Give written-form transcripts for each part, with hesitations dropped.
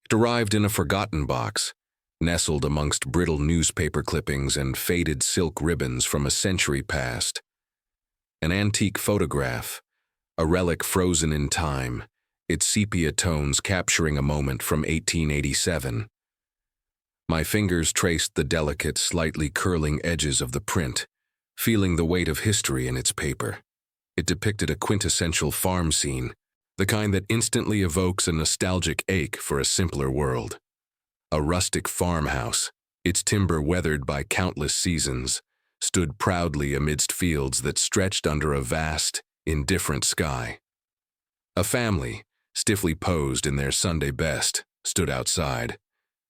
It arrived in a forgotten box, nestled amongst brittle newspaper clippings and faded silk ribbons from a century past. An antique photograph, a relic frozen in time, its sepia tones capturing a moment from 1887. My fingers traced the delicate, slightly curling edges of the print, feeling the weight of history in its paper. It depicted a quintessential farm scene, the kind that instantly evokes a nostalgic ache for a simpler world. A rustic farmhouse, its timber weathered by countless seasons, stood proudly amidst fields that stretched under a vast, indifferent sky. A family, stiffly posed in their Sunday best, stood outside,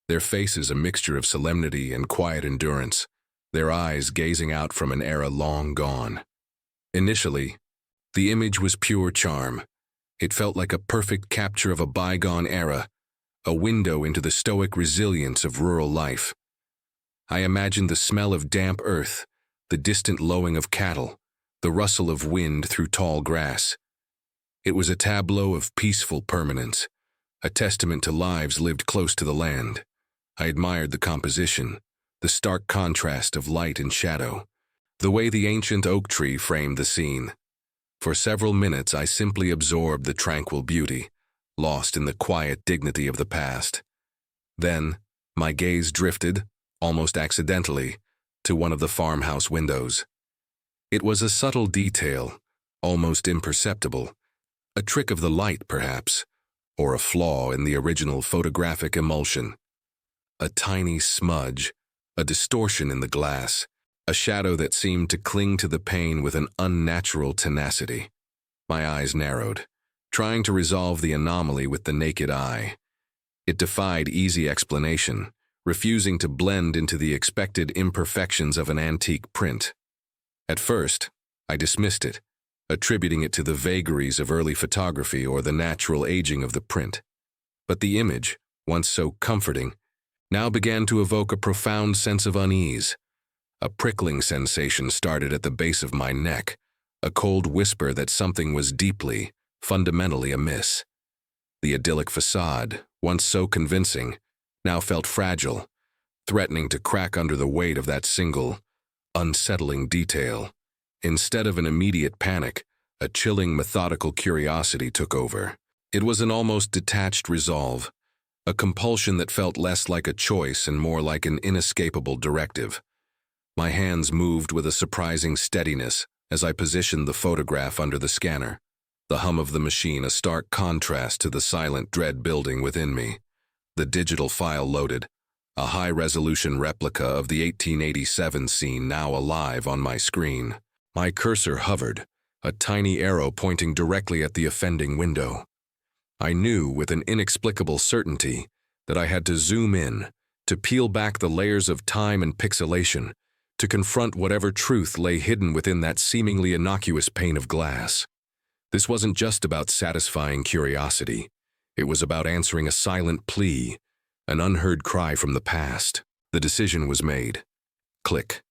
their faces a mixture of solemnity and quiet endurance, their eyes gazing out from an era long gone. Initially, the image was pure charm. It felt like a perfect capture of a bygone era, a window into the stoic resilience of rural life. I imagined the smell of damp earth, the distant lowing of cattle, the rustle of wind through tall grass. It was a tableau of peaceful permanence, a testament to lives lived close to the land. I admired the composition, the stark contrast of light and shadow, the way the ancient oak tree framed the scene. For several minutes I simply absorbed the tranquil beauty, lost in the quiet dignity of the past. Then, my gaze drifted, almost accidentally, to one of the farmhouse windows. It was a subtle detail, almost imperceptible, a trick of the light, perhaps, or a flaw in the original photographic emulsion. A tiny smudge, a distortion in the glass, a shadow that seemed to cling to the pane with an unnatural tenacity. My eyes narrowed, trying to resolve the anomaly with the naked eye. It defied easy explanation, refusing to blend into the expected imperfections of an antique print. At first, I dismissed it, attributing it to the vagaries of early photography or the natural aging of the print. But the image, once so comforting, now began to evoke a profound sense of unease. A prickling sensation started at the base of my neck, a cold whisper that something was deeply, fundamentally amiss. The idyllic facade, once so convincing, now felt fragile, threatening to crack under the weight of that single, unsettling detail. Instead of an immediate panic, a chilling, methodical curiosity took over. It was an almost detached resolve, a compulsion that felt less like a choice and more like an inescapable directive. My hands moved with a surprising steadiness as I positioned the photograph under the scanner, the hum of the machine a stark contrast to the silent dread building within me. The digital file loaded, a high-resolution replica of the 1887 scene now alive on my screen. My cursor hovered, a tiny arrow pointing directly at the offending window. I knew with an inexplicable certainty that I had to zoom in, to peel back the layers of time and pixelation, to confront whatever truth lay hidden within that seemingly innocuous pane of glass. This wasn't just about satisfying curiosity. It was about answering a silent plea, an unheard cry from the past. The decision was made. Click.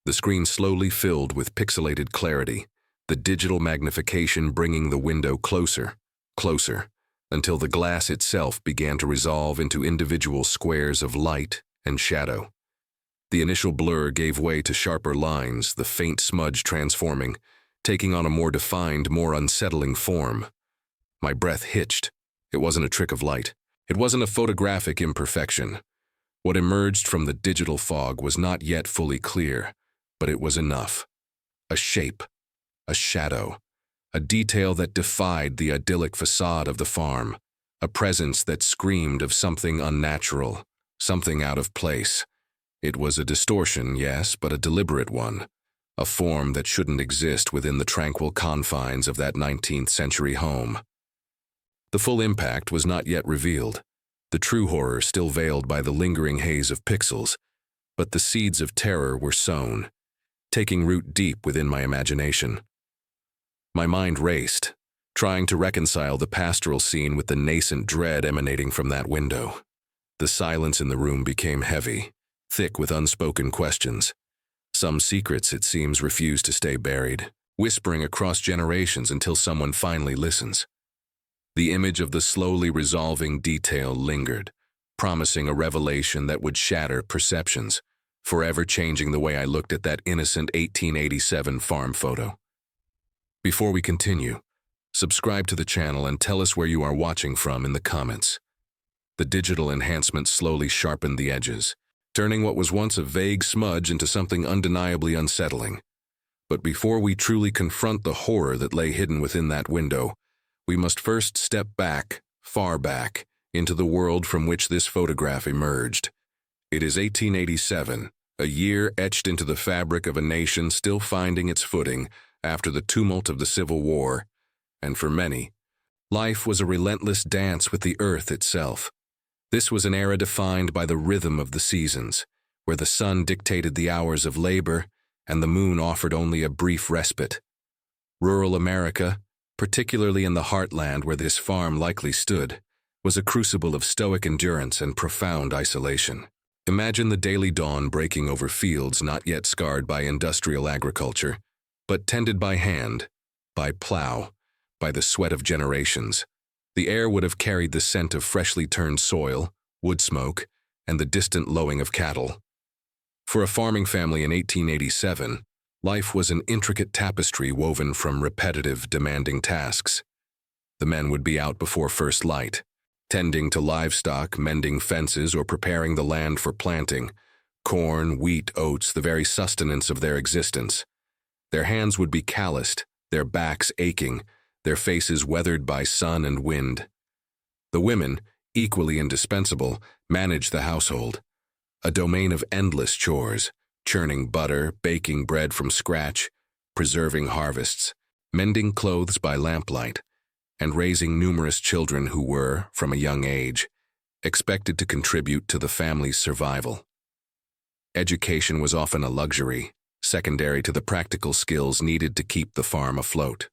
The screen slowly filled with pixelated clarity, the digital magnification bringing the window closer, closer, until the glass itself began to resolve into individual squares of light and shadow. The initial blur gave way to sharper lines, the faint smudge transforming, taking on a more defined, more unsettling form. My breath hitched. It wasn't a trick of light. It wasn't a photographic imperfection. What emerged from the digital fog was not yet fully clear, but it was enough. A shape, a shadow, a detail that defied the idyllic facade of the farm, a presence that screamed of something unnatural, something out of place. It was a distortion, yes, but a deliberate one, a form that shouldn't exist within the tranquil confines of that 19th century home. The full impact was not yet revealed, the true horror still veiled by the lingering haze of pixels, but the seeds of terror were sown, taking root deep within my imagination. My mind raced, trying to reconcile the pastoral scene with the nascent dread emanating from that window. The silence in the room became heavy, thick with unspoken questions. Some secrets, it seems, refuse to stay buried, whispering across generations until someone finally listens. The image of the slowly resolving detail lingered, promising a revelation that would shatter perceptions, forever changing the way I looked at that innocent 1887 farm photo. Before we continue, subscribe to the channel and tell us where you are watching from in the comments. The digital enhancement slowly sharpened the edges, turning what was once a vague smudge into something undeniably unsettling. But before we truly confront the horror that lay hidden within that window, we must first step back, far back, into the world from which this photograph emerged. It is 1887, a year etched into the fabric of a nation still finding its footing after the tumult of the Civil War, and for many, life was a relentless dance with the earth itself. This was an era defined by the rhythm of the seasons, where the sun dictated the hours of labor and the moon offered only a brief respite. Rural America, particularly in the heartland where this farm likely stood, was a crucible of stoic endurance and profound isolation. Imagine the daily dawn breaking over fields not yet scarred by industrial agriculture, but tended by hand, by plow, by the sweat of generations. The air would have carried the scent of freshly turned soil, wood smoke, and the distant lowing of cattle. For a farming family in 1887, life was an intricate tapestry woven from repetitive, demanding tasks. The men would be out before first light, tending to livestock, mending fences, or preparing the land for planting. Corn, wheat, oats, the very sustenance of their existence. Their hands would be calloused, their backs aching, their faces weathered by sun and wind. The women, equally indispensable, managed the household, a domain of endless chores, churning butter, baking bread from scratch, preserving harvests, mending clothes by lamplight, and raising numerous children who were, from a young age, expected to contribute to the family's survival. Education was often a luxury, secondary to the practical skills needed to keep the farm afloat.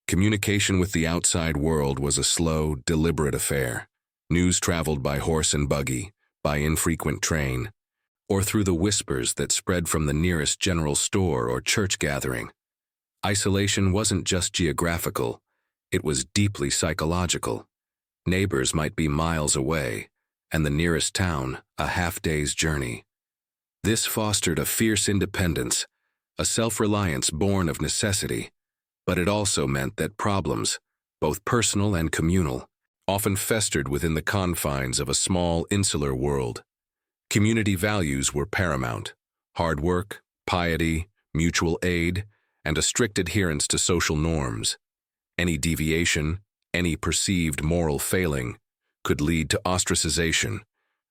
Communication with the outside world was a slow, deliberate affair. News traveled by horse and buggy, by infrequent train, or through the whispers that spread from the nearest general store or church gathering. Isolation wasn't just geographical, it was deeply psychological. Neighbors might be miles away, and the nearest town a half-day's journey. This fostered a fierce independence, a self-reliance born of necessity, but it also meant that problems, both personal and communal, often festered within the confines of a small, insular world. Community values were paramount: hard work, piety, mutual aid, and a strict adherence to social norms. Any deviation, any perceived moral failing, could lead to ostracization,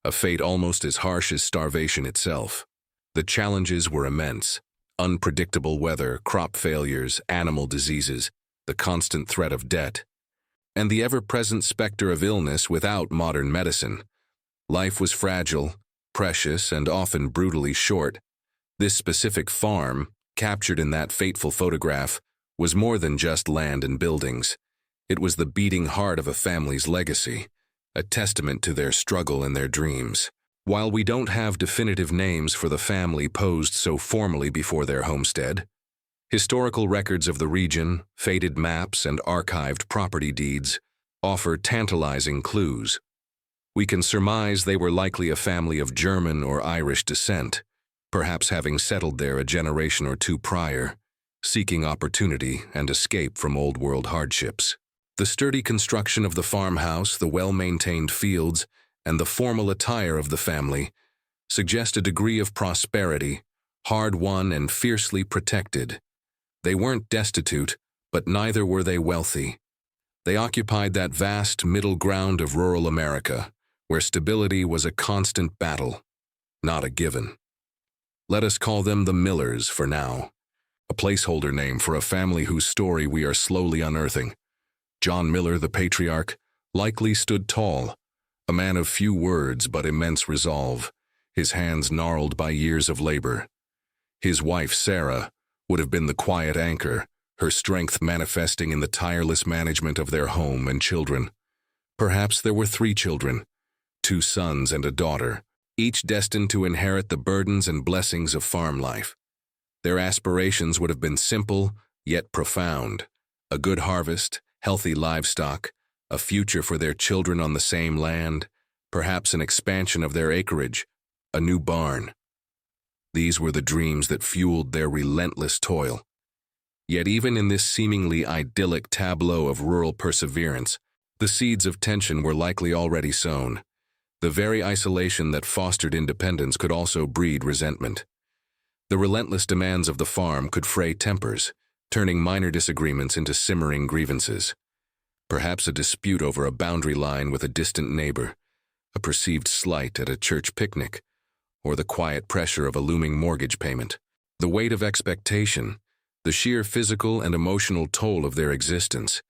a fate almost as harsh as starvation itself. The challenges were immense: unpredictable weather, crop failures, animal diseases, the constant threat of debt, and the ever-present specter of illness without modern medicine. Life was fragile, precious, and often brutally short. This specific farm, captured in that fateful photograph, was more than just land and buildings. It was the beating heart of a family's legacy, a testament to their struggle and their dreams. While we don't have definitive names for the family posed so formally before their homestead, historical records of the region, faded maps, and archived property deeds offer tantalizing clues. We can surmise they were likely a family of German or Irish descent, perhaps having settled there a generation or two prior, seeking opportunity and escape from old-world hardships. The sturdy construction of the farmhouse, the well-maintained fields, and the formal attire of the family suggest a degree of prosperity, hard-won and fiercely protected. They weren't destitute, but neither were they wealthy. They occupied that vast middle ground of rural America, where stability was a constant battle, not a given. Let us call them the Millers for now, a placeholder name for a family whose story we are slowly unearthing. John Miller, the patriarch, likely stood tall, a man of few words but immense resolve, his hands gnarled by years of labor. His wife, Sarah, would have been the quiet anchor, her strength manifesting in the tireless management of their home and children. Perhaps there were 3 children, 2 sons and a daughter, each destined to inherit the burdens and blessings of farm life. Their aspirations would have been simple, yet profound: a good harvest, healthy livestock, a future for their children on the same land, perhaps an expansion of their acreage, a new barn. These were the dreams that fueled their relentless toil. Yet even in this seemingly idyllic tableau of rural perseverance, the seeds of tension were likely already sown. The very isolation that fostered independence could also breed resentment. The relentless demands of the farm could fray tempers, turning minor disagreements into simmering grievances. Perhaps a dispute over a boundary line with a distant neighbor, a perceived slight at a church picnic, or the quiet pressure of a looming mortgage payment. The weight of expectation, the sheer physical and emotional toll of their existence,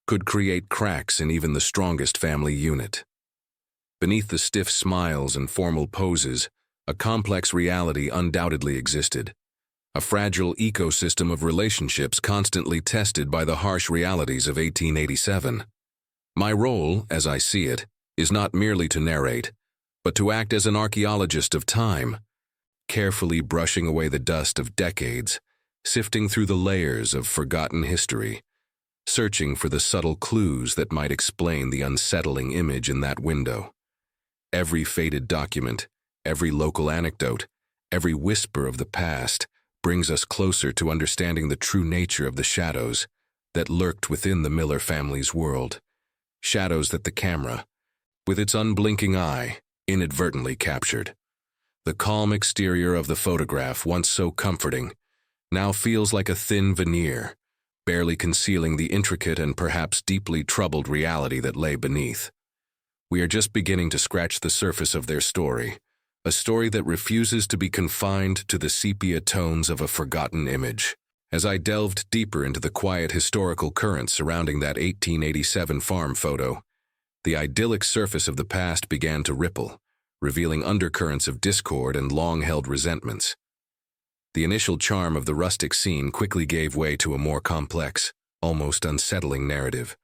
could create cracks in even the strongest family unit. Beneath the stiff smiles and formal poses, a complex reality undoubtedly existed. A fragile ecosystem of relationships constantly tested by the harsh realities of 1887. My role, as I see it, is not merely to narrate, but to act as an archaeologist of time, carefully brushing away the dust of decades, sifting through the layers of forgotten history, searching for the subtle clues that might explain the unsettling image in that window. Every faded document, every local anecdote, every whisper of the past brings us closer to understanding the true nature of the shadows that lurked within the Miller family's world. Shadows that the camera, with its unblinking eye, inadvertently captured. The calm exterior of the photograph, once so comforting, now feels like a thin veneer, barely concealing the intricate and perhaps deeply troubled reality that lay beneath. We are just beginning to scratch the surface of their story, a story that refuses to be confined to the sepia tones of a forgotten image. As I delved deeper into the quiet historical currents surrounding that 1887 farm photo, the idyllic surface of the past began to ripple, revealing undercurrents of discord and long-held resentments. The initial charm of the rustic scene quickly gave way to a more complex, almost unsettling narrative,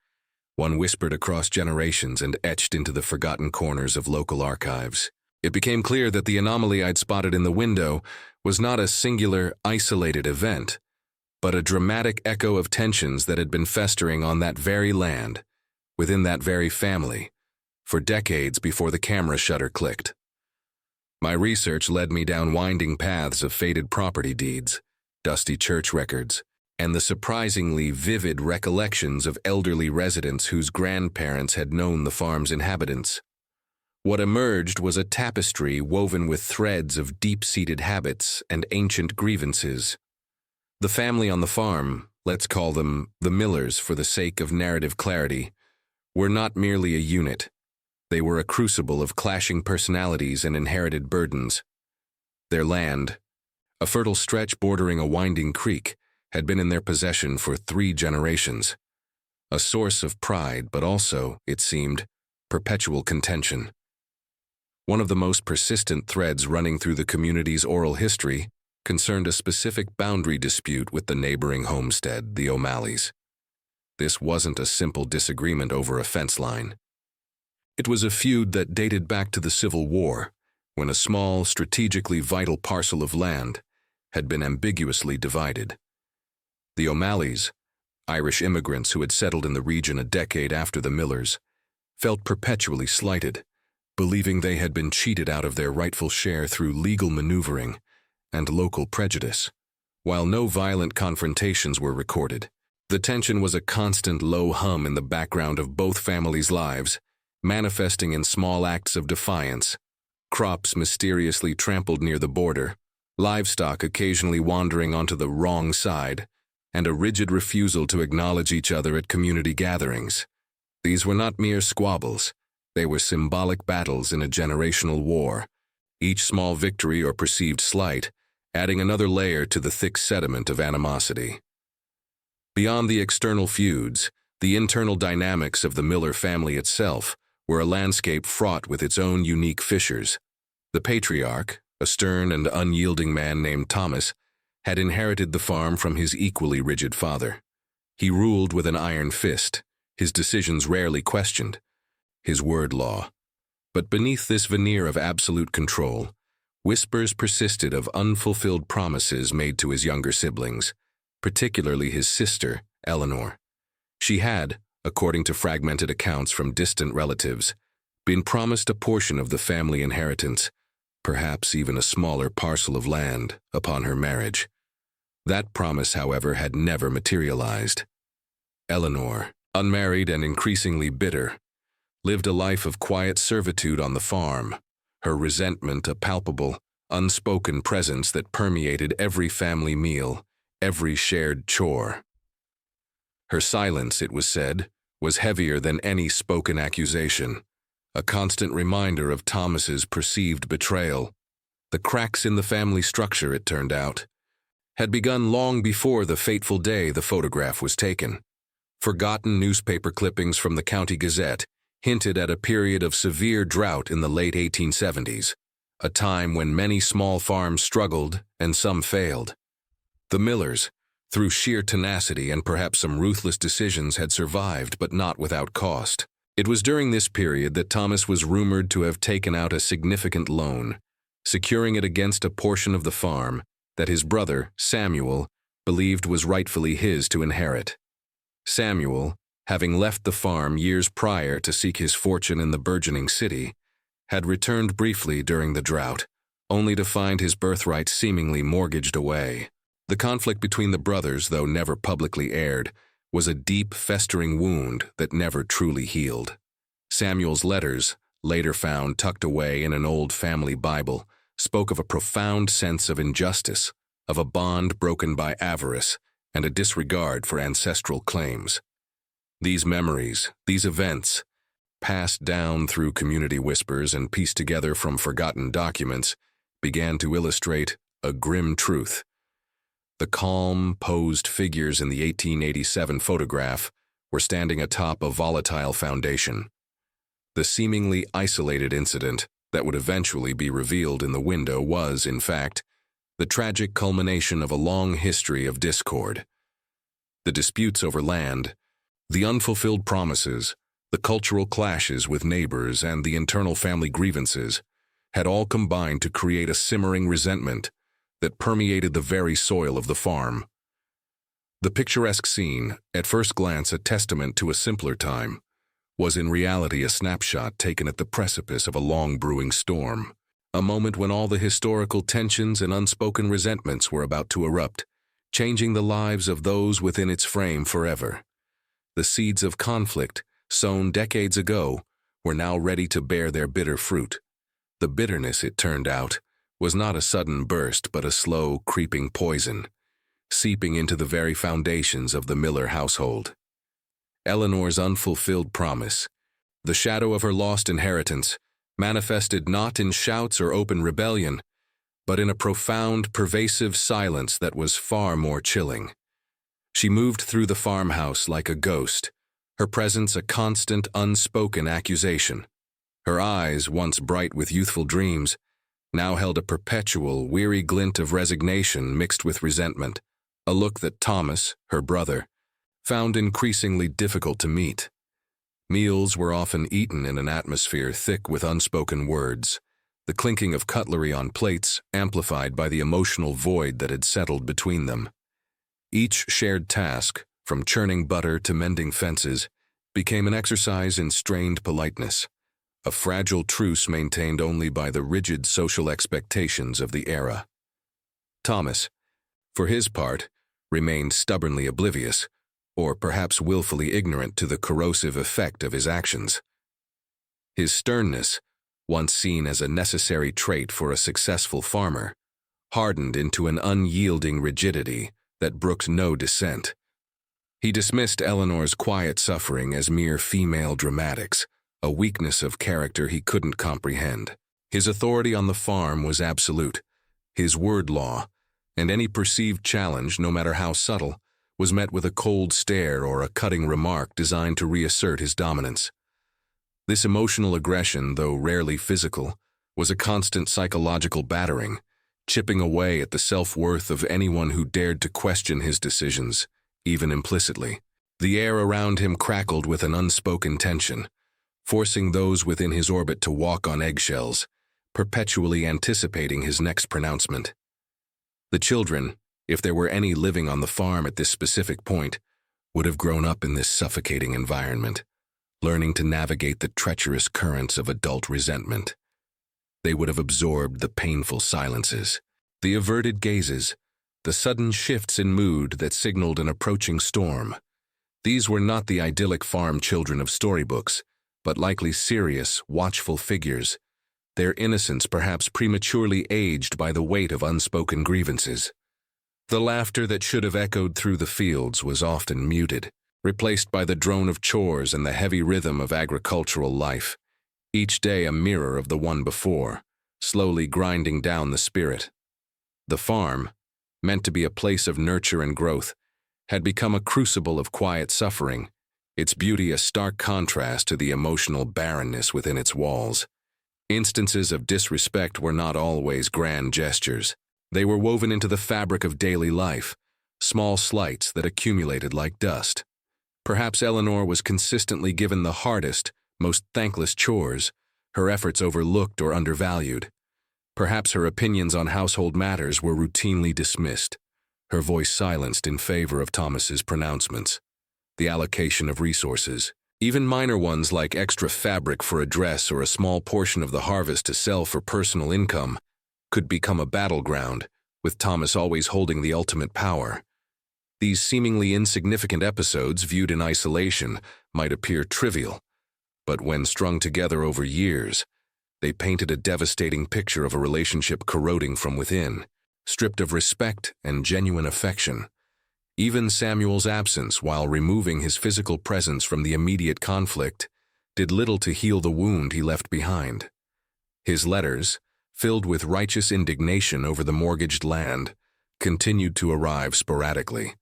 one whispered across generations and etched into the forgotten corners of local archives. It became clear that the anomaly I'd spotted in the window was not a singular, isolated event, but a dramatic echo of tensions that had been festering on that very land, within that very family, for decades before the camera shutter clicked. My research led me down winding paths of faded property deeds, dusty church records, and the surprisingly vivid recollections of elderly residents whose grandparents had known the farm's inhabitants. What emerged was a tapestry woven with threads of deep-seated habits and ancient grievances. The family on the farm, let's call them the Millers for the sake of narrative clarity, were not merely a unit. They were a crucible of clashing personalities and inherited burdens. Their land, a fertile stretch bordering a winding creek, had been in their possession for 3 generations. A source of pride, but also, it seemed, perpetual contention. One of the most persistent threads running through the community's oral history concerned a specific boundary dispute with the neighboring homestead, the O'Malleys. This wasn't a simple disagreement over a fence line. It was a feud that dated back to the Civil War, when a small, strategically vital parcel of land had been ambiguously divided. The O'Malleys, Irish immigrants who had settled in the region a decade after the Millers, felt perpetually slighted, believing they had been cheated out of their rightful share through legal maneuvering and local prejudice. While no violent confrontations were recorded, the tension was a constant low hum in the background of both families' lives, manifesting in small acts of defiance, crops mysteriously trampled near the border, livestock occasionally wandering onto the wrong side, and a rigid refusal to acknowledge each other at community gatherings. These were not mere squabbles. They were symbolic battles in a generational war, each small victory or perceived slight adding another layer to the thick sediment of animosity. Beyond the external feuds, the internal dynamics of the Miller family itself were a landscape fraught with its own unique fissures. The patriarch, a stern and unyielding man named Thomas, had inherited the farm from his equally rigid father. He ruled with an iron fist, his decisions rarely questioned, his word law. But beneath this veneer of absolute control, whispers persisted of unfulfilled promises made to his younger siblings, particularly his sister, Eleanor. She had, according to fragmented accounts from distant relatives, been promised a portion of the family inheritance, perhaps even a smaller parcel of land, upon her marriage. That promise, however, had never materialized. Eleanor, unmarried and increasingly bitter, lived a life of quiet servitude on the farm, her resentment a palpable, unspoken presence that permeated every family meal, every shared chore. Her silence, it was said, was heavier than any spoken accusation, a constant reminder of Thomas's perceived betrayal. The cracks in the family structure, it turned out, had begun long before the fateful day the photograph was taken. Forgotten newspaper clippings from the County Gazette hinted at a period of severe drought in the late 1870s, a time when many small farms struggled and some failed. The Millers, through sheer tenacity and perhaps some ruthless decisions, had survived, but not without cost. It was during this period that Thomas was rumored to have taken out a significant loan, securing it against a portion of the farm that his brother, Samuel, believed was rightfully his to inherit. Samuel, having left the farm years prior to seek his fortune in the burgeoning city, had returned briefly during the drought, only to find his birthright seemingly mortgaged away. The conflict between the brothers, though never publicly aired, was a deep, festering wound that never truly healed. Samuel's letters, later found tucked away in an old family Bible, spoke of a profound sense of injustice, of a bond broken by avarice, and a disregard for ancestral claims. These memories, these events, passed down through community whispers and pieced together from forgotten documents, began to illustrate a grim truth. The calm, posed figures in the 1887 photograph were standing atop a volatile foundation. The seemingly isolated incident that would eventually be revealed in the window was, in fact, the tragic culmination of a long history of discord. The disputes over land, the unfulfilled promises, the cultural clashes with neighbors, and the internal family grievances had all combined to create a simmering resentment that permeated the very soil of the farm. The picturesque scene, at first glance a testament to a simpler time, was in reality a snapshot taken at the precipice of a long brewing storm, a moment when all the historical tensions and unspoken resentments were about to erupt, changing the lives of those within its frame forever. The seeds of conflict, sown decades ago, were now ready to bear their bitter fruit. The bitterness, it turned out, was not a sudden burst but a slow, creeping poison, seeping into the very foundations of the Miller household. Eleanor's unfulfilled promise, the shadow of her lost inheritance, manifested not in shouts or open rebellion, but in a profound, pervasive silence that was far more chilling. She moved through the farmhouse like a ghost, her presence a constant, unspoken accusation. Her eyes, once bright with youthful dreams, now held a perpetual, weary glint of resignation mixed with resentment, a look that Thomas, her brother, found increasingly difficult to meet. Meals were often eaten in an atmosphere thick with unspoken words, the clinking of cutlery on plates amplified by the emotional void that had settled between them. Each shared task, from churning butter to mending fences, became an exercise in strained politeness, a fragile truce maintained only by the rigid social expectations of the era. Thomas, for his part, remained stubbornly oblivious, or perhaps willfully ignorant to the corrosive effect of his actions. His sternness, once seen as a necessary trait for a successful farmer, hardened into an unyielding rigidity that brooked no dissent. He dismissed Eleanor's quiet suffering as mere female dramatics, a weakness of character he couldn't comprehend. His authority on the farm was absolute, his word law, and any perceived challenge, no matter how subtle, was met with a cold stare or a cutting remark designed to reassert his dominance. This emotional aggression, though rarely physical, was a constant psychological battering, chipping away at the self-worth of anyone who dared to question his decisions, even implicitly. The air around him crackled with an unspoken tension, forcing those within his orbit to walk on eggshells, perpetually anticipating his next pronouncement. The children, if there were any living on the farm at this specific point, would have grown up in this suffocating environment, learning to navigate the treacherous currents of adult resentment. They would have absorbed the painful silences, the averted gazes, the sudden shifts in mood that signaled an approaching storm. These were not the idyllic farm children of storybooks, but likely serious, watchful figures, their innocence perhaps prematurely aged by the weight of unspoken grievances. The laughter that should have echoed through the fields was often muted, replaced by the drone of chores and the heavy rhythm of agricultural life, each day a mirror of the one before, slowly grinding down the spirit. The farm, meant to be a place of nurture and growth, had become a crucible of quiet suffering, its beauty a stark contrast to the emotional barrenness within its walls. Instances of disrespect were not always grand gestures. They were woven into the fabric of daily life, small slights that accumulated like dust. Perhaps Eleanor was consistently given the hardest, most thankless chores, her efforts overlooked or undervalued. Perhaps her opinions on household matters were routinely dismissed, her voice silenced in favor of Thomas's pronouncements. The allocation of resources, even minor ones like extra fabric for a dress or a small portion of the harvest to sell for personal income, could become a battleground, with Thomas always holding the ultimate power. These seemingly insignificant episodes, viewed in isolation, might appear trivial, but when strung together over years, they painted a devastating picture of a relationship corroding from within, stripped of respect and genuine affection. Even Samuel's absence, while removing his physical presence from the immediate conflict, did little to heal the wound he left behind. His letters, filled with righteous indignation over the mortgaged land, continued to arrive sporadically,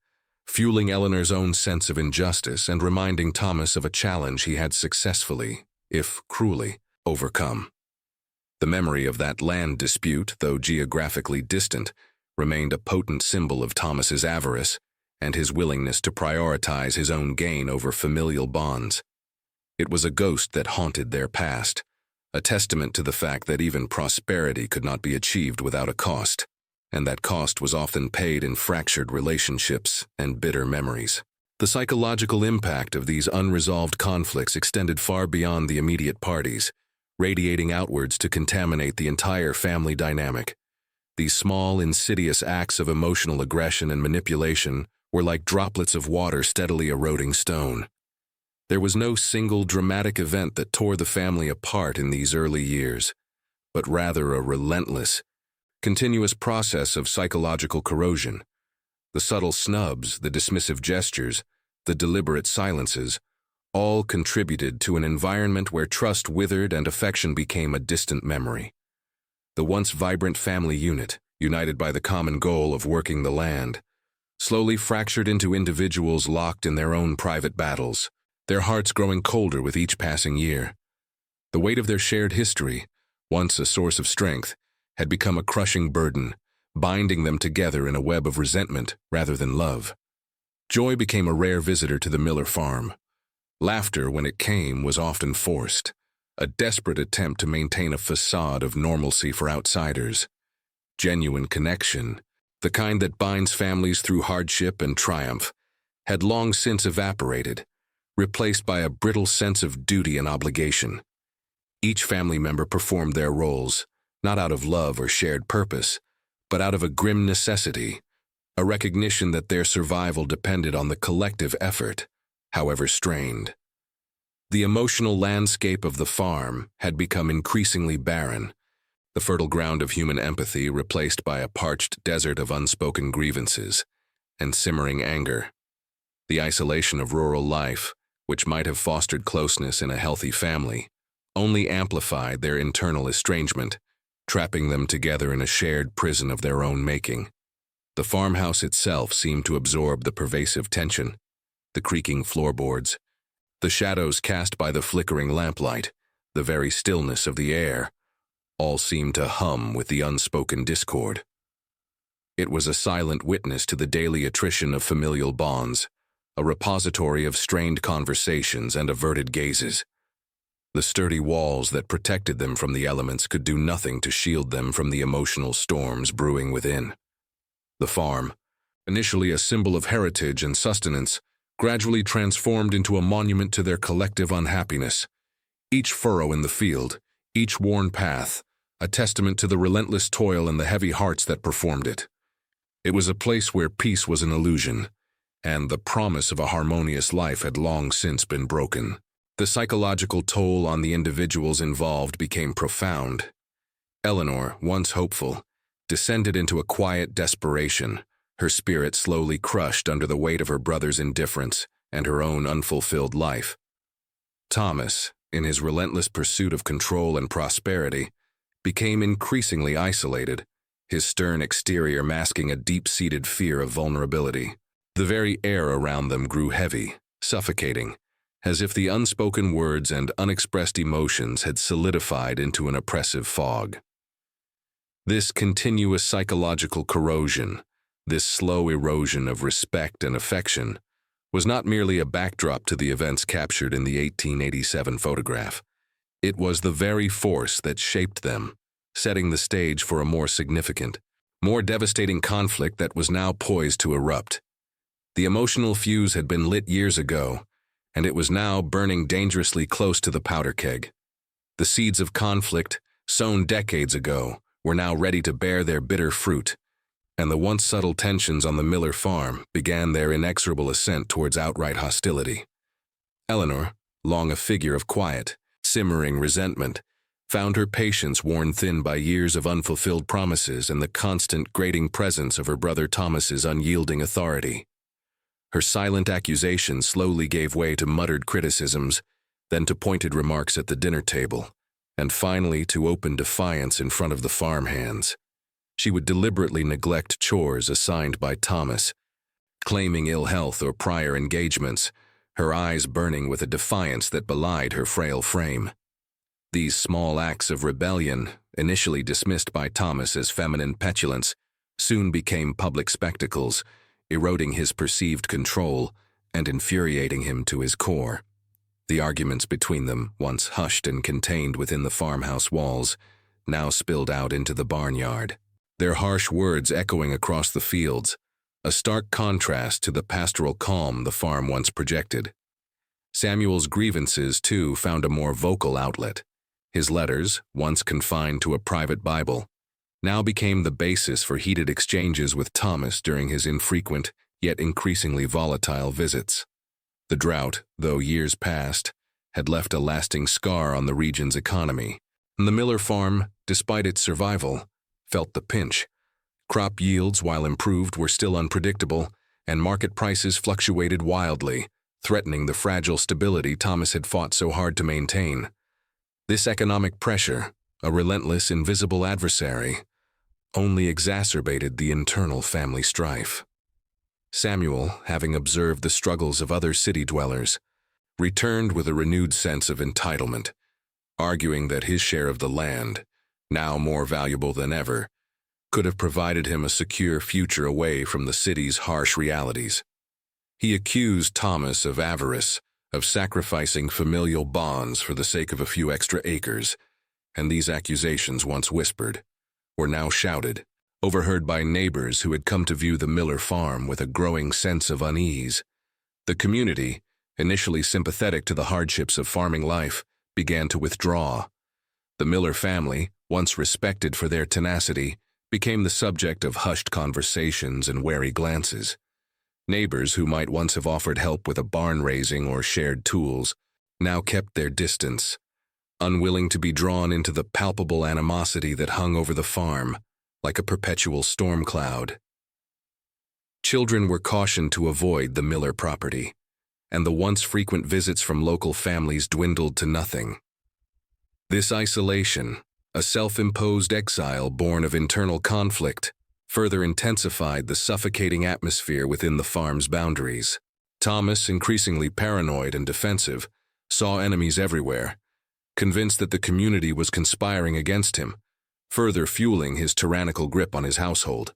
fueling Eleanor's own sense of injustice and reminding Thomas of a challenge he had successfully, if cruelly, overcome. The memory of that land dispute, though geographically distant, remained a potent symbol of Thomas's avarice and his willingness to prioritize his own gain over familial bonds. It was a ghost that haunted their past, a testament to the fact that even prosperity could not be achieved without a cost, and that cost was often paid in fractured relationships and bitter memories. The psychological impact of these unresolved conflicts extended far beyond the immediate parties, radiating outwards to contaminate the entire family dynamic. These small, insidious acts of emotional aggression and manipulation were like droplets of water steadily eroding stone. There was no single dramatic event that tore the family apart in these early years, but rather a relentless, continuous process of psychological corrosion. The subtle snubs, the dismissive gestures, the deliberate silences, all contributed to an environment where trust withered and affection became a distant memory. The once vibrant family unit, united by the common goal of working the land, slowly fractured into individuals locked in their own private battles, their hearts growing colder with each passing year. The weight of their shared history, once a source of strength, had become a crushing burden, binding them together in a web of resentment rather than love. Joy became a rare visitor to the Miller farm. Laughter, when it came, was often forced, a desperate attempt to maintain a facade of normalcy for outsiders. Genuine connection, the kind that binds families through hardship and triumph, had long since evaporated, replaced by a brittle sense of duty and obligation. Each family member performed their roles, not out of love or shared purpose, but out of a grim necessity, a recognition that their survival depended on the collective effort, however strained. The emotional landscape of the farm had become increasingly barren, the fertile ground of human empathy replaced by a parched desert of unspoken grievances and simmering anger. The isolation of rural life, which might have fostered closeness in a healthy family, only amplified their internal estrangement, trapping them together in a shared prison of their own making. The farmhouse itself seemed to absorb the pervasive tension, the creaking floorboards, the shadows cast by the flickering lamplight, the very stillness of the air, all seemed to hum with the unspoken discord. It was a silent witness to the daily attrition of familial bonds, a repository of strained conversations and averted gazes. The sturdy walls that protected them from the elements could do nothing to shield them from the emotional storms brewing within. The farm, initially a symbol of heritage and sustenance, gradually transformed into a monument to their collective unhappiness. Each furrow in the field, each worn path, a testament to the relentless toil and the heavy hearts that performed it. It was a place where peace was an illusion, and the promise of a harmonious life had long since been broken. The psychological toll on the individuals involved became profound. Eleanor, once hopeful, descended into a quiet desperation, her spirit slowly crushed under the weight of her brother's indifference and her own unfulfilled life. Thomas, in his relentless pursuit of control and prosperity, became increasingly isolated, his stern exterior masking a deep-seated fear of vulnerability. The very air around them grew heavy, suffocating, as if the unspoken words and unexpressed emotions had solidified into an oppressive fog. This continuous psychological corrosion, this slow erosion of respect and affection, was not merely a backdrop to the events captured in the 1887 photograph. It was the very force that shaped them, setting the stage for a more significant, more devastating conflict that was now poised to erupt. The emotional fuse had been lit years ago, and it was now burning dangerously close to the powder keg. The seeds of conflict, sown decades ago, were now ready to bear their bitter fruit, and the once subtle tensions on the Miller farm began their inexorable ascent towards outright hostility. Eleanor, long a figure of quiet, simmering resentment, found her patience worn thin by years of unfulfilled promises and the constant grating presence of her brother Thomas's unyielding authority. Her silent accusations slowly gave way to muttered criticisms, then to pointed remarks at the dinner table, and finally to open defiance in front of the farmhands. She would deliberately neglect chores assigned by Thomas, claiming ill health or prior engagements, her eyes burning with a defiance that belied her frail frame. These small acts of rebellion, initially dismissed by Thomas as feminine petulance, soon became public spectacles, eroding his perceived control and infuriating him to his core. The arguments between them, once hushed and contained within the farmhouse walls, now spilled out into the barnyard, their harsh words echoing across the fields, a stark contrast to the pastoral calm the farm once projected. Samuel's grievances, too, found a more vocal outlet. His letters, once confined to a private Bible, now became the basis for heated exchanges with Thomas during his infrequent, yet increasingly volatile visits. The drought, though years past, had left a lasting scar on the region's economy, and the Miller farm, despite its survival, felt the pinch. Crop yields, while improved, were still unpredictable, and market prices fluctuated wildly, threatening the fragile stability Thomas had fought so hard to maintain. This economic pressure, a relentless, invisible adversary, only exacerbated the internal family strife. Samuel, having observed the struggles of other city dwellers, returned with a renewed sense of entitlement, arguing that his share of the land, now more valuable than ever, could have provided him a secure future away from the city's harsh realities. He accused Thomas of avarice, of sacrificing familial bonds for the sake of a few extra acres, and these accusations, once whispered, were now shouted, overheard by neighbors who had come to view the Miller farm with a growing sense of unease. The community, initially sympathetic to the hardships of farming life, began to withdraw. The Miller family, once respected for their tenacity, became the subject of hushed conversations and wary glances. Neighbors who might once have offered help with a barn raising or shared tools now kept their distance, unwilling to be drawn into the palpable animosity that hung over the farm, like a perpetual storm cloud. Children were cautioned to avoid the Miller property, and the once frequent visits from local families dwindled to nothing. This isolation, a self-imposed exile born of internal conflict, further intensified the suffocating atmosphere within the farm's boundaries. Thomas, increasingly paranoid and defensive, saw enemies everywhere, convinced that the community was conspiring against him, further fueling his tyrannical grip on his household.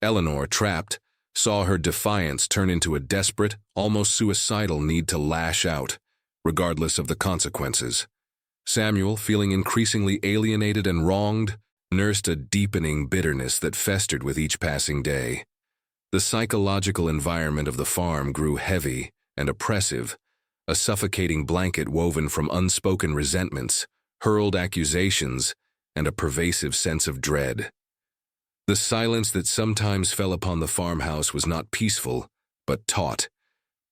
Eleanor, trapped, saw her defiance turn into a desperate, almost suicidal need to lash out, regardless of the consequences. Samuel, feeling increasingly alienated and wronged, nursed a deepening bitterness that festered with each passing day. The psychological environment of the farm grew heavy and oppressive, a suffocating blanket woven from unspoken resentments, hurled accusations, and a pervasive sense of dread. The silence that sometimes fell upon the farmhouse was not peaceful, but taut,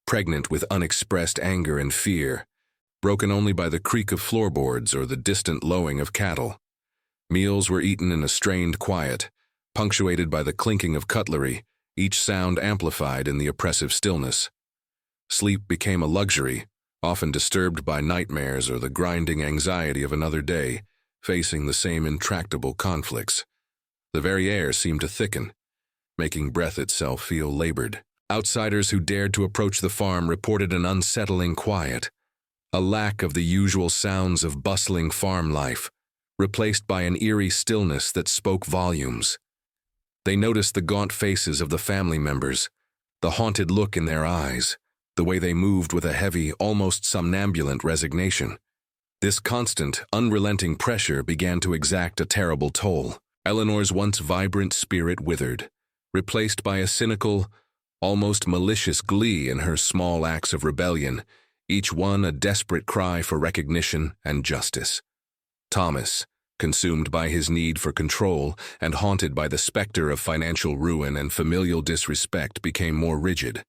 pregnant with unexpressed anger and fear, broken only by the creak of floorboards or the distant lowing of cattle. Meals were eaten in a strained quiet, punctuated by the clinking of cutlery, each sound amplified in the oppressive stillness. Sleep became a luxury, often disturbed by nightmares or the grinding anxiety of another day, facing the same intractable conflicts. The very air seemed to thicken, making breath itself feel labored. Outsiders who dared to approach the farm reported an unsettling quiet, a lack of the usual sounds of bustling farm life, replaced by an eerie stillness that spoke volumes. They noticed the gaunt faces of the family members, the haunted look in their eyes, the way they moved with a heavy, almost somnambulant resignation. This constant, unrelenting pressure began to exact a terrible toll. Eleanor's once vibrant spirit withered, replaced by a cynical, almost malicious glee in her small acts of rebellion, each one a desperate cry for recognition and justice. Thomas, consumed by his need for control and haunted by the specter of financial ruin and familial disrespect, became more rigid,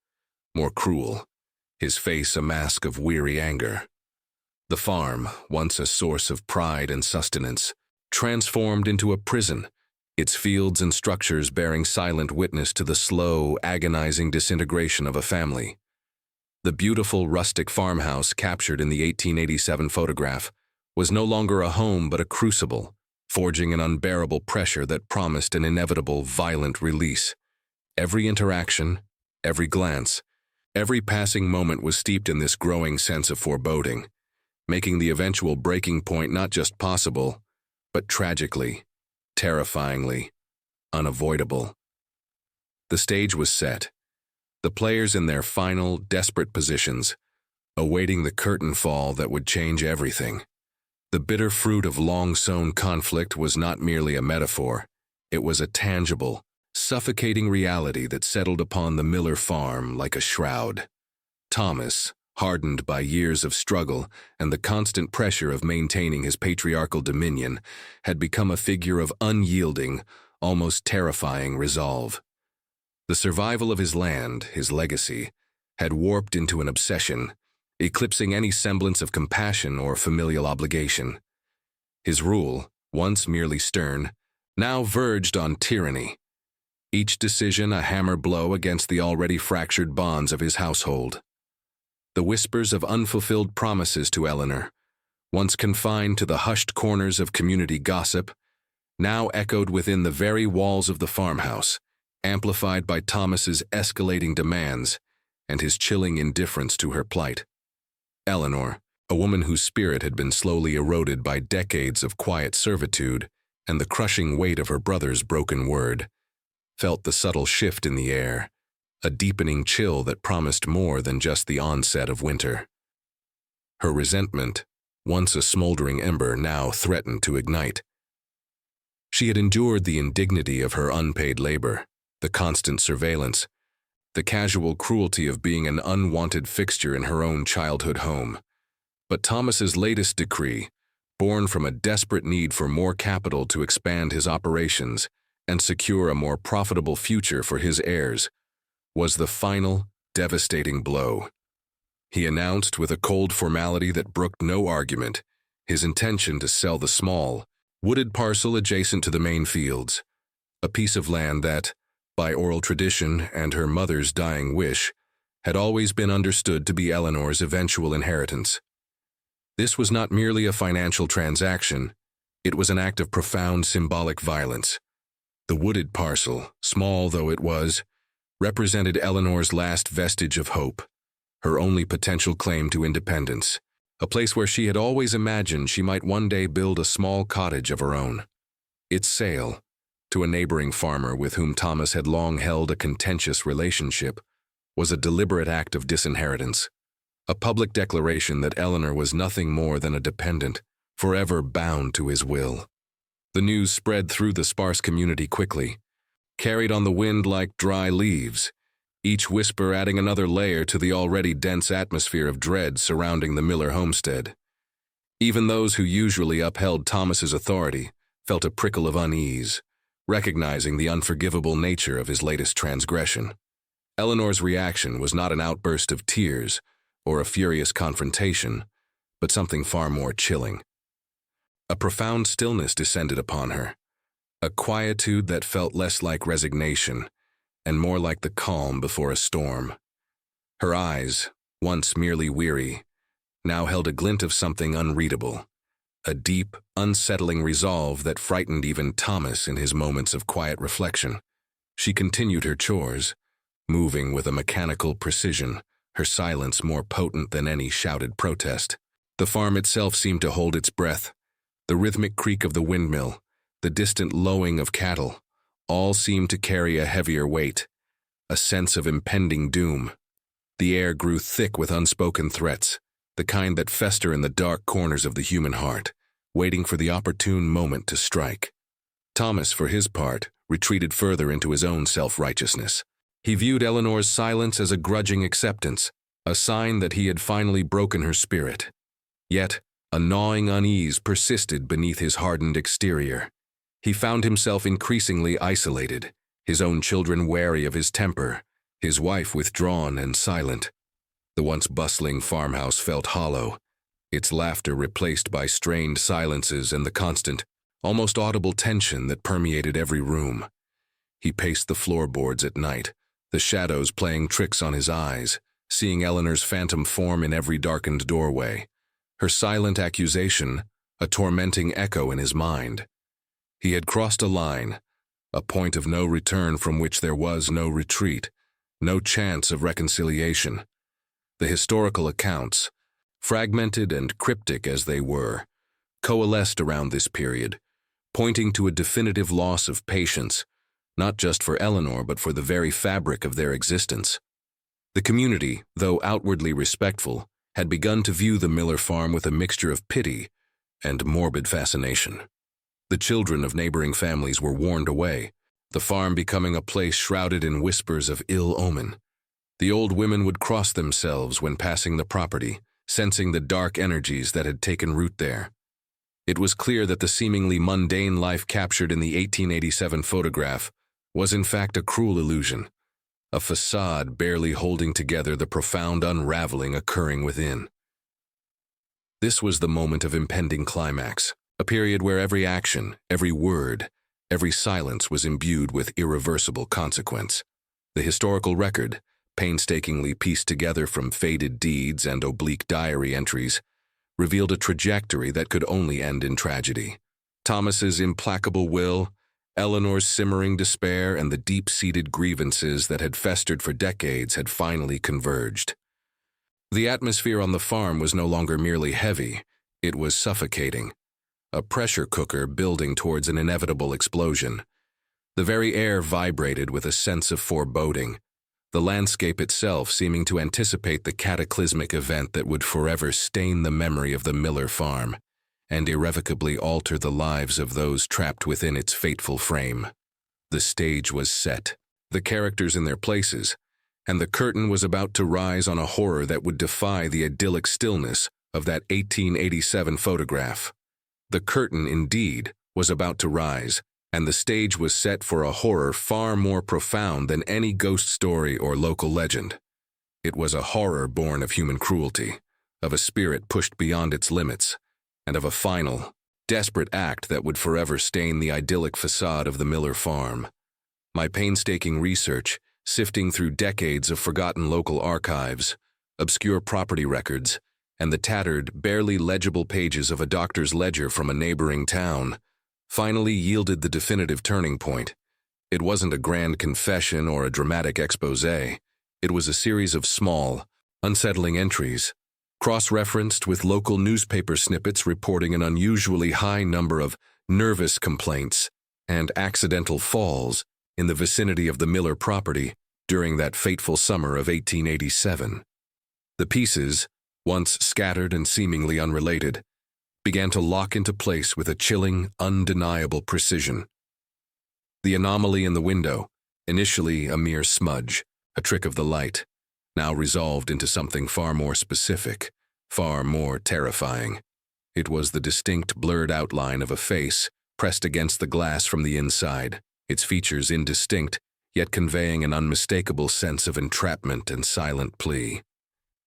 more cruel, his face a mask of weary anger. The farm, once a source of pride and sustenance, transformed into a prison, its fields and structures bearing silent witness to the slow, agonizing disintegration of a family. The beautiful rustic farmhouse captured in the 1887 photograph was no longer a home but a crucible, forging an unbearable pressure that promised an inevitable, violent release. Every interaction, every glance, every passing moment was steeped in this growing sense of foreboding, making the eventual breaking point not just possible, but tragically, terrifyingly, unavoidable. The stage was set, the players in their final, desperate positions, awaiting the curtain fall that would change everything. The bitter fruit of long-sown conflict was not merely a metaphor, it was a tangible, suffocating reality that settled upon the Miller farm like a shroud. Thomas, hardened by years of struggle and the constant pressure of maintaining his patriarchal dominion, had become a figure of unyielding, almost terrifying resolve. The survival of his land, his legacy, had warped into an obsession, eclipsing any semblance of compassion or familial obligation. His rule, once merely stern, now verged on tyranny, each decision a hammer blow against the already fractured bonds of his household. The whispers of unfulfilled promises to Eleanor, once confined to the hushed corners of community gossip, now echoed within the very walls of the farmhouse, amplified by Thomas's escalating demands and his chilling indifference to her plight. Eleanor, a woman whose spirit had been slowly eroded by decades of quiet servitude and the crushing weight of her brother's broken word, felt the subtle shift in the air, a deepening chill that promised more than just the onset of winter. Her resentment, once a smoldering ember, now threatened to ignite. She had endured the indignity of her unpaid labor, the constant surveillance, the casual cruelty of being an unwanted fixture in her own childhood home. But Thomas's latest decree, born from a desperate need for more capital to expand his operations and secure a more profitable future for his heirs, was the final, devastating blow. He announced with a cold formality that brooked no argument his intention to sell the small, wooded parcel adjacent to the main fields, a piece of land that, by oral tradition and her mother's dying wish, had always been understood to be Eleanor's eventual inheritance. This was not merely a financial transaction, it was an act of profound symbolic violence. The wooded parcel, small though it was, represented Eleanor's last vestige of hope, her only potential claim to independence, a place where she had always imagined she might one day build a small cottage of her own. Its sale, to a neighboring farmer with whom Thomas had long held a contentious relationship, was a deliberate act of disinheritance, a public declaration that Eleanor was nothing more than a dependent, forever bound to his will. The news spread through the sparse community quickly, carried on the wind like dry leaves, each whisper adding another layer to the already dense atmosphere of dread surrounding the Miller homestead. Even those who usually upheld Thomas's authority felt a prickle of unease, recognizing the unforgivable nature of his latest transgression. Eleanor's reaction was not an outburst of tears or a furious confrontation, but something far more chilling. A profound stillness descended upon her, a quietude that felt less like resignation and more like the calm before a storm. Her eyes, once merely weary, now held a glint of something unreadable, a deep, unsettling resolve that frightened even Thomas in his moments of quiet reflection. She continued her chores, moving with a mechanical precision, her silence more potent than any shouted protest. The farm itself seemed to hold its breath. The rhythmic creak of the windmill, the distant lowing of cattle, all seemed to carry a heavier weight, a sense of impending doom. The air grew thick with unspoken threats, the kind that fester in the dark corners of the human heart, waiting for the opportune moment to strike. Thomas, for his part, retreated further into his own self-righteousness. He viewed Eleanor's silence as a grudging acceptance, a sign that he had finally broken her spirit. Yet, a gnawing unease persisted beneath his hardened exterior. He found himself increasingly isolated, his own children wary of his temper, his wife withdrawn and silent. The once bustling farmhouse felt hollow, its laughter replaced by strained silences and the constant, almost audible tension that permeated every room. He paced the floorboards at night, the shadows playing tricks on his eyes, seeing Eleanor's phantom form in every darkened doorway, her silent accusation a tormenting echo in his mind. He had crossed a line, a point of no return from which there was no retreat, no chance of reconciliation. The historical accounts, fragmented and cryptic as they were, coalesced around this period, pointing to a definitive loss of patience, not just for Eleanor but for the very fabric of their existence. The community, though outwardly respectful, had begun to view the Miller farm with a mixture of pity and morbid fascination. The children of neighboring families were warned away, the farm becoming a place shrouded in whispers of ill omen. The old women would cross themselves when passing the property, sensing the dark energies that had taken root there. It was clear that the seemingly mundane life captured in the 1887 photograph was in fact a cruel illusion, a facade barely holding together the profound unraveling occurring within. This was the moment of impending climax, a period where every action, every word, every silence was imbued with irreversible consequence. The historical record, painstakingly pieced together from faded deeds and oblique diary entries, revealed a trajectory that could only end in tragedy. Thomas's implacable will, Eleanor's simmering despair, and the deep-seated grievances that had festered for decades had finally converged. The atmosphere on the farm was no longer merely heavy, it was suffocating, a pressure cooker building towards an inevitable explosion. The very air vibrated with a sense of foreboding, the landscape itself seeming to anticipate the cataclysmic event that would forever stain the memory of the Miller farm and irrevocably alter the lives of those trapped within its fateful frame. The stage was set, the characters in their places, and the curtain was about to rise on a horror that would defy the idyllic stillness of that 1887 photograph. The curtain, indeed, was about to rise, and the stage was set for a horror far more profound than any ghost story or local legend. It was a horror born of human cruelty, of a spirit pushed beyond its limits, and of a final, desperate act that would forever stain the idyllic facade of the Miller farm. My painstaking research, sifting through decades of forgotten local archives, obscure property records, and the tattered, barely legible pages of a doctor's ledger from a neighboring town, finally yielded the definitive turning point. It wasn't a grand confession or a dramatic exposé. It was a series of small, unsettling entries, cross-referenced with local newspaper snippets reporting an unusually high number of nervous complaints and accidental falls in the vicinity of the Miller property during that fateful summer of 1887. The pieces, once scattered and seemingly unrelated, began to lock into place with a chilling, undeniable precision. The anomaly in the window, Initially a mere smudge, a trick of the light, now resolved into something far more specific, far more terrifying. It was the distinct blurred outline of a face pressed against the glass from the inside, its features indistinct, yet conveying an unmistakable sense of entrapment and silent plea.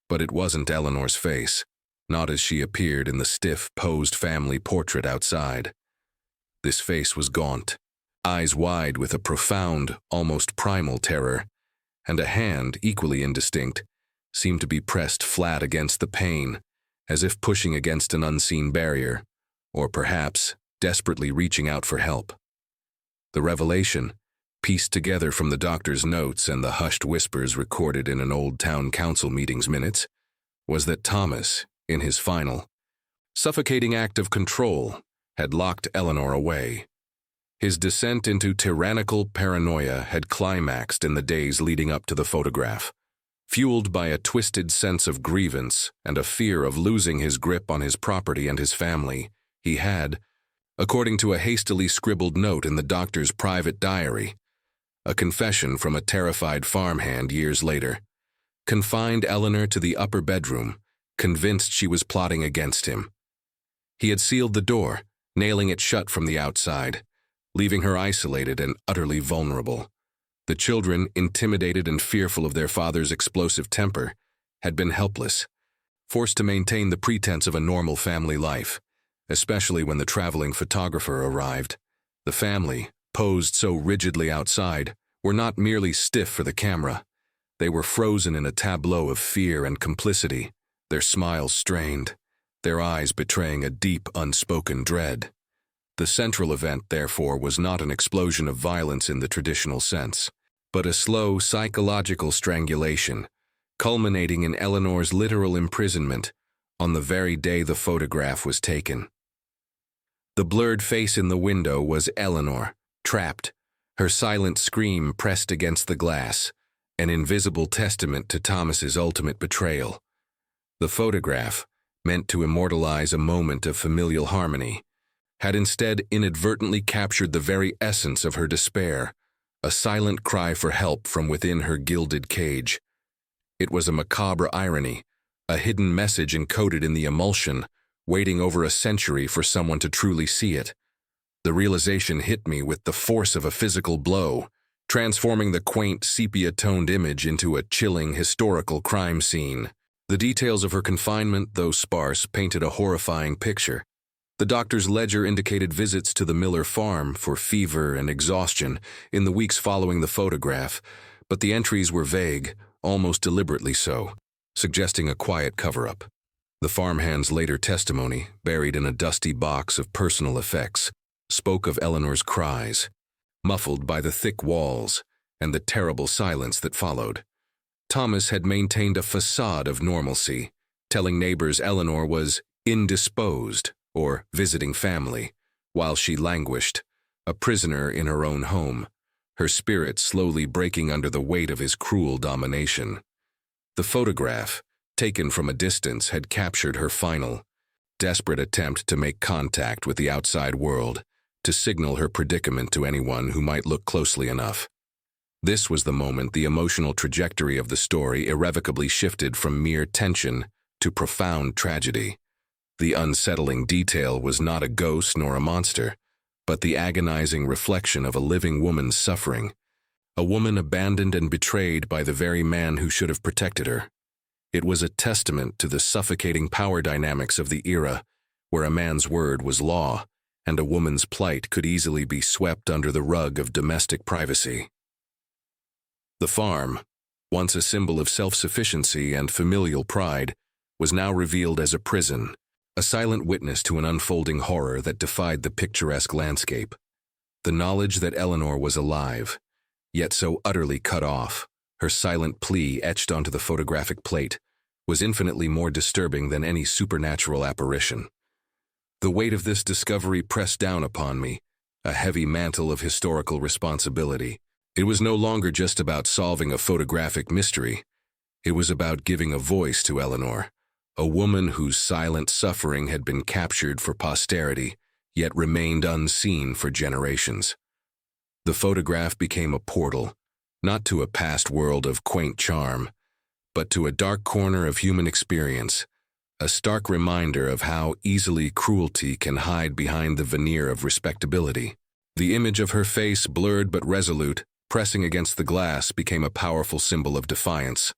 But it wasn't Eleanor's face, not as she appeared in the stiff, posed family portrait outside. This face was gaunt, eyes wide with a profound, almost primal terror, and a hand, equally indistinct, seemed to be pressed flat against the pane, as if pushing against an unseen barrier, or perhaps desperately reaching out for help. The revelation, pieced together from the doctor's notes and the hushed whispers recorded in an old town council meeting's minutes, was that Thomas, in his final, suffocating act of control, had locked Eleanor away. His descent into tyrannical paranoia had climaxed in the days leading up to the photograph. Fueled by a twisted sense of grievance and a fear of losing his grip on his property and his family, he had, according to a hastily scribbled note in the doctor's private diary, a confession from a terrified farmhand years later, confined Eleanor to the upper bedroom, convinced she was plotting against him. He had sealed the door, nailing it shut from the outside, leaving her isolated and utterly vulnerable. The children, intimidated and fearful of their father's explosive temper, had been helpless, forced to maintain the pretense of a normal family life, especially when the traveling photographer arrived. The family, posed so rigidly outside, were not merely stiff for the camera. They were frozen in a tableau of fear and complicity, their smiles strained, their eyes betraying a deep, unspoken dread. The central event, therefore, was not an explosion of violence in the traditional sense, but a slow psychological strangulation, culminating in Eleanor's literal imprisonment on the very day the photograph was taken. The blurred face in the window was Eleanor, trapped, her silent scream pressed against the glass, an invisible testament to Thomas's ultimate betrayal. The photograph, meant to immortalize a moment of familial harmony, had instead inadvertently captured the very essence of her despair, a silent cry for help from within her gilded cage. It was a macabre irony, a hidden message encoded in the emulsion, waiting over a century for someone to truly see it. The realization hit me with the force of a physical blow, transforming the quaint sepia-toned image into a chilling historical crime scene. The details of her confinement, though sparse, painted a horrifying picture. The doctor's ledger indicated visits to the Miller farm for fever and exhaustion in the weeks following the photograph, but the entries were vague, almost deliberately so, suggesting a quiet cover-up. The farmhand's later testimony, buried in a dusty box of personal effects, spoke of Eleanor's cries, muffled by the thick walls and the terrible silence that followed. Thomas had maintained a facade of normalcy, telling neighbors Eleanor was indisposed or visiting family, while she languished, a prisoner in her own home, her spirit slowly breaking under the weight of his cruel domination. The photograph, taken from a distance, had captured her final, desperate attempt to make contact with the outside world, to signal her predicament to anyone who might look closely enough. This was the moment the emotional trajectory of the story irrevocably shifted from mere tension to profound tragedy. The unsettling detail was not a ghost nor a monster, but the agonizing reflection of a living woman's suffering, a woman abandoned and betrayed by the very man who should have protected her. It was a testament to the suffocating power dynamics of the era, where a man's word was law, and a woman's plight could easily be swept under the rug of domestic privacy. The farm, once a symbol of self-sufficiency and familial pride, was now revealed as a prison, a silent witness to an unfolding horror that defied the picturesque landscape. The knowledge that Eleanor was alive, yet so utterly cut off, her silent plea etched onto the photographic plate, was infinitely more disturbing than any supernatural apparition. The weight of this discovery pressed down upon me, a heavy mantle of historical responsibility. It was no longer just about solving a photographic mystery. It was about giving a voice to Eleanor, a woman whose silent suffering had been captured for posterity, yet remained unseen for generations. The photograph became a portal, not to a past world of quaint charm, but to a dark corner of human experience, a stark reminder of how easily cruelty can hide behind the veneer of respectability. The image of her face, blurred but resolute, pressing against the glass, became a powerful symbol of defiance,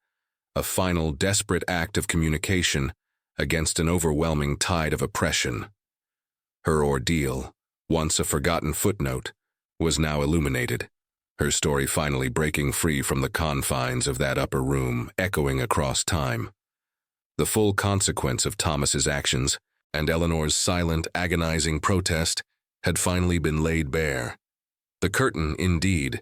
a final, desperate act of communication against an overwhelming tide of oppression. Her ordeal, once a forgotten footnote, was now illuminated, her story finally breaking free from the confines of that upper room, echoing across time. The full consequence of Thomas's actions and Eleanor's silent, agonizing protest had finally been laid bare. The curtain, indeed,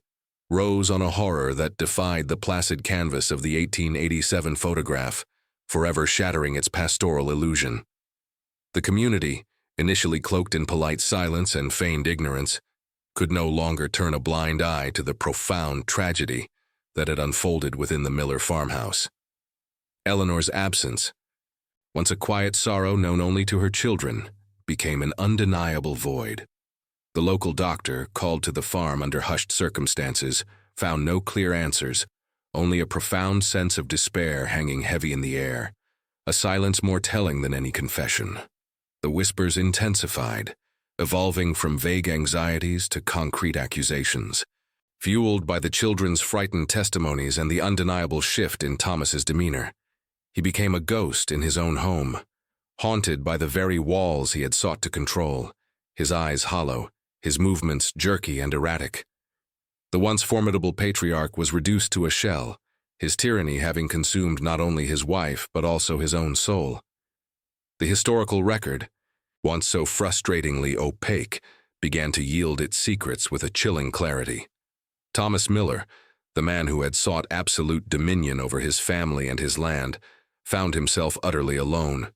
rose on a horror that defied the placid canvas of the 1887 photograph, forever shattering its pastoral illusion. The community, initially cloaked in polite silence and feigned ignorance, could no longer turn a blind eye to the profound tragedy that had unfolded within the Miller farmhouse. Eleanor's absence, once a quiet sorrow known only to her children, became an undeniable void. The local doctor, called to the farm under hushed circumstances, found no clear answers, only a profound sense of despair hanging heavy in the air, a silence more telling than any confession. The whispers intensified, evolving from vague anxieties to concrete accusations. Fueled by the children's frightened testimonies and the undeniable shift in Thomas's demeanor, he became a ghost in his own home, haunted by the very walls he had sought to control, his eyes hollow, his movements jerky and erratic. The once formidable patriarch was reduced to a shell, his tyranny having consumed not only his wife but also his own soul. The historical record, once so frustratingly opaque, began to yield its secrets with a chilling clarity. Thomas Miller, the man who had sought absolute dominion over his family and his land, found himself utterly alone.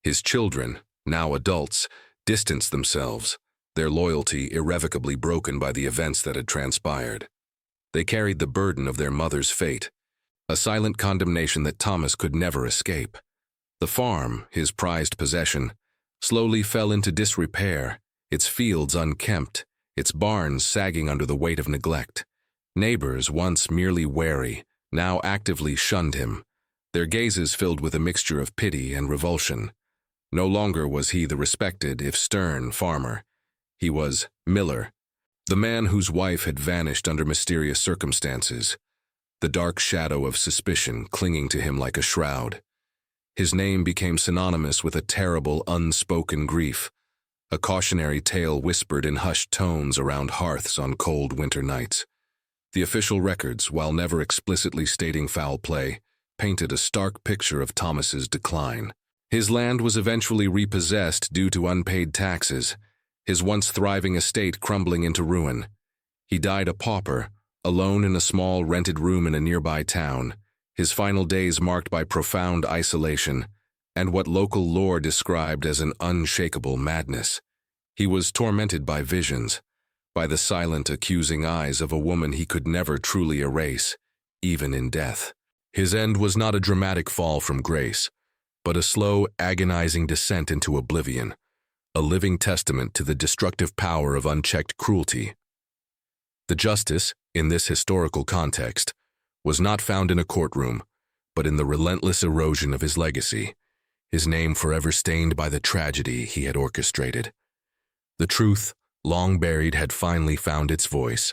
His children, now adults, distanced themselves, their loyalty irrevocably broken by the events that had transpired. They carried the burden of their mother's fate, a silent condemnation that Thomas could never escape. The farm, his prized possession, slowly fell into disrepair, its fields unkempt, its barns sagging under the weight of neglect. Neighbors, once merely wary, now actively shunned him, their gazes filled with a mixture of pity and revulsion. No longer was he the respected, if stern, farmer. He was Miller, the man whose wife had vanished under mysterious circumstances, the dark shadow of suspicion clinging to him like a shroud. His name became synonymous with a terrible, unspoken grief, a cautionary tale whispered in hushed tones around hearths on cold winter nights. The official records, while never explicitly stating foul play, painted a stark picture of Thomas's decline. His land was eventually repossessed due to unpaid taxes, his once thriving estate crumbling into ruin. He died a pauper, alone in a small rented room in a nearby town, his final days marked by profound isolation and what local lore described as an unshakable madness. He was tormented by visions, by the silent, accusing eyes of a woman he could never truly erase, even in death. His end was not a dramatic fall from grace, but a slow, agonizing descent into oblivion, a living testament to the destructive power of unchecked cruelty. The justice, in this historical context, was not found in a courtroom, but in the relentless erosion of his legacy, his name forever stained by the tragedy he had orchestrated. The truth, long buried, had finally found its voice,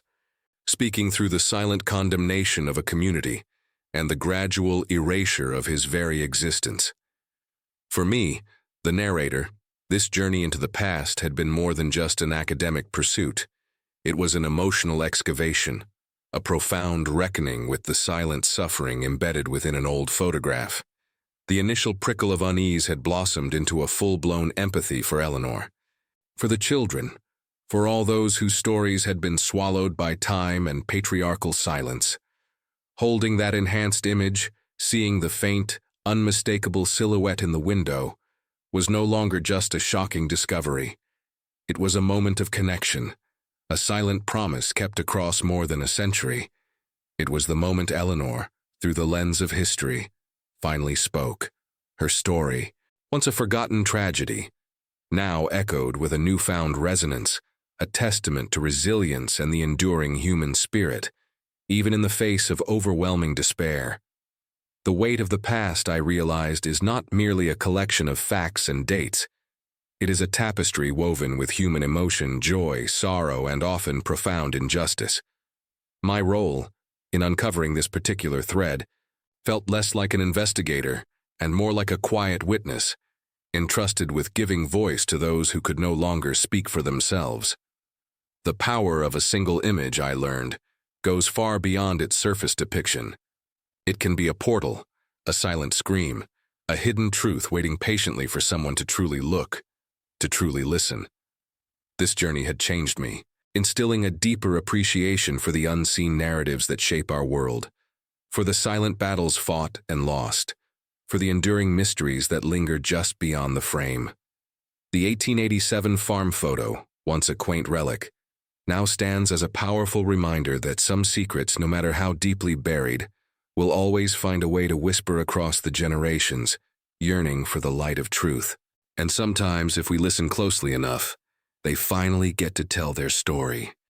speaking through the silent condemnation of a community and the gradual erasure of his very existence. For me, the narrator, this journey into the past had been more than just an academic pursuit. It was an emotional excavation, a profound reckoning with the silent suffering embedded within an old photograph. The initial prickle of unease had blossomed into a full-blown empathy for Eleanor, for the children, for all those whose stories had been swallowed by time and patriarchal silence. Holding that enhanced image, seeing the faint, unmistakable silhouette in the window, was no longer just a shocking discovery. It was a moment of connection, a silent promise kept across more than a century. It was the moment Eleanor, through the lens of history, finally spoke. Her story, once a forgotten tragedy, now echoed with a newfound resonance, a testament to resilience and the enduring human spirit. even in the face of overwhelming despair. The weight of the past, I realized, is not merely a collection of facts and dates. It is a tapestry woven with human emotion, joy, sorrow, and often profound injustice. My role, in uncovering this particular thread, felt less like an investigator and more like a quiet witness, entrusted with giving voice to those who could no longer speak for themselves. The power of a single image, I learned, goes far beyond its surface depiction. It can be a portal, a silent scream, a hidden truth waiting patiently for someone to truly look, to truly listen. This journey had changed me, instilling a deeper appreciation for the unseen narratives that shape our world, for the silent battles fought and lost, for the enduring mysteries that linger just beyond the frame. The 1887 farm photo, once a quaint relic, now stands as a powerful reminder that some secrets, no matter how deeply buried, will always find a way to whisper across the generations, yearning for the light of truth. And sometimes, if we listen closely enough, they finally get to tell their story.